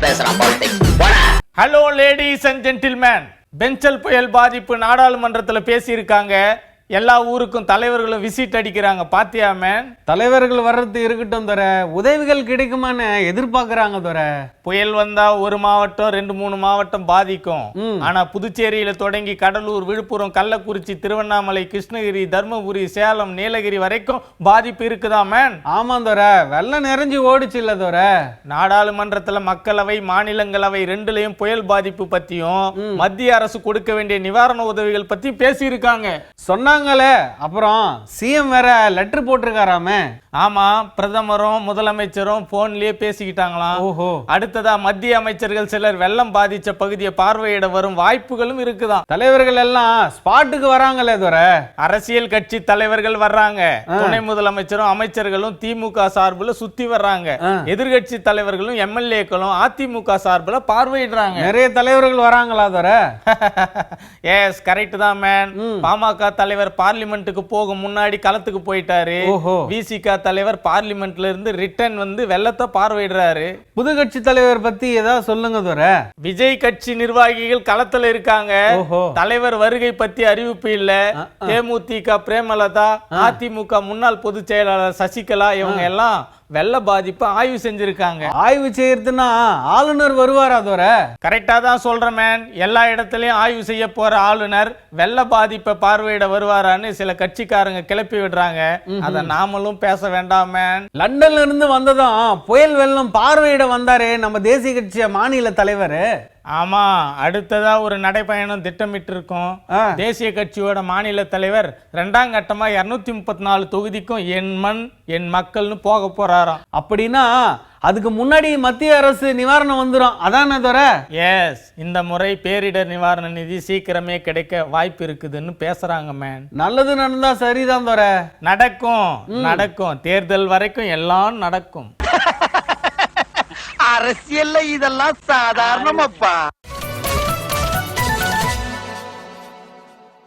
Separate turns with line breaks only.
பேசுறான் politics.
Hello ladies and gentlemen, Fengal புயல் பாதிப்பு நாடாளுமன்றத்தில் பேசியிருக்காங்க. எல்லா ஊருக்கும் தலைவர்களும் விசிட் அடிக்கிறாங்க. பாத்தியா மேன்?
தலைவர்கள் வர்றது இருக்கட்டும் தர, உதவிகள் கிடைக்குமான்னு எதிர்பார்க்கறாங்க தர.
புயல் வந்தா ஒரு மாவட்டம் 2-3 மாவட்டம் பாதிக்கும். ஆனா புதுச்சேரியில தொடங்கி கடலூர், விழுப்புரம், கள்ளக்குறிச்சி, திருவண்ணாமலை, கிருஷ்ணகிரி, தர்மபுரி, சேலம், நீலகிரி வரைக்கும் பாதிப்பு இருக்குதா மேன்?
ஆமா தர, வெள்ளம் நிறைஞ்சு ஓடிச்சு இல்ல தர.
நாடாளுமன்றத்துல மக்களவை, மாநிலங்களவை ரெண்டுலயும் புயல் பாதிப்பு பத்தியும் மத்திய அரசு கொடுக்க வேண்டிய நிவாரண உதவிகள் பத்தி பேசியிருக்காங்க.
சொன்னாங்களே, அப்புறம் சிஎம் வேற லெட்டர் போட்டிருக்காராமே.
ஆமா, பிரதமரும் முதலமைச்சரும் போன்லயே பேசிக்கிட்டாங்களாம்.
ஓஹோ.
அடுத்ததா மத்திய அமைச்சர்கள் சிலர் வெள்ளம் பாதிச்ச பகுதியை பார்வையிட வரும் வாய்ப்புகளும் இருக்குதான்.
தலைவர்கள் எல்லாம் ஸ்பாட்டுக்கு வராங்களே தர.
அரசியல் கட்சி தலைவர்கள் வர்றாங்க, துணை முதலமைச்சரும் அமைச்சர்களும் திமுக சார்புல சுத்தி வர்றாங்க. எதிர்கட்சி தலைவர்களும் எம்எல்ஏக்களும் அதிமுக சார்புல பார்வையிடுறாங்க.
நிறைய தலைவர்கள் வராங்களா தர?
எஸ், கரெக்ட் தான் மேன். பாமக தலைவர் பார்லிமெண்ட்டுக்கு போகும் முன்னாடி களத்துக்கு போயிட்டாரு. விசிக தலைவர் பார்லிமெண்ட்ல இருந்து ரிட்டர்ன் வந்து வெள்ளத்தை பார்வையிடுறாரு.
புது கட்சி தலைவர் பத்தி ஏதாவது சொல்லுங்க தர.
விஜய் கட்சி நிர்வாகிகள் களத்துல இருக்காங்க. தலைவர் வருகை பத்தி அறிவிப்பு இல்ல. தேமுதிக பிரேமலதா, அதிமுக முன்னாள் பொதுச் செயலாளர் சசிகலா இவங்க எல்லாம் வெள்ள பாதிப்பு ஆய்வு செஞ்சிருக்காங்க.
ஆய்வு செய்யறதுன்னா ஆளுநர் வருவாரா தர?
கரெக்டா தான் சொல்ற மேன். எல்லா இடத்துலயும் ஆய்வு செய்ய போற ஆளுநர் வெள்ள பாதிப்பை பார்வையிட வருவாரான்னு சில கட்சிக்காரங்க கிளப்பி விடுறாங்க. அத நாமளும் பேச வேண்டாம் மேன்.
லண்டன்ல இருந்து வந்ததும் புயல் வெள்ளம் பார்வையிட வந்தாரே நம்ம தேசிய கட்சி மாநில தலைவர்.
ஆமா, அடுத்ததா ஒரு நடைபயணம் திட்டமிட்டு இருக்கோம். தேசிய கட்சியோட மாநில தலைவர் 2ஆம் கட்டமா 234 தொகுதிக்கும் என் மண் என் மக்கள்னு போக போறாராம்.
அப்படின்னா அதுக்கு முன்னாடி மத்திய அரசு நிவாரணம் வந்துடும், அதானே தர?
எஸ், இந்த முறை பேரிடர் நிவாரண நிதி சீக்கிரமே கிடைக்க வாய்ப்பு இருக்குதுன்னு பேசுறாங்க மேன்.
நல்லது நடந்தா சரிதான் தர.
நடக்கும். தேர்தல் வரைக்கும் எல்லாம் நடக்கும்.
அரசியல்ல இதெல்லாம் சாதாரணமாப்பா.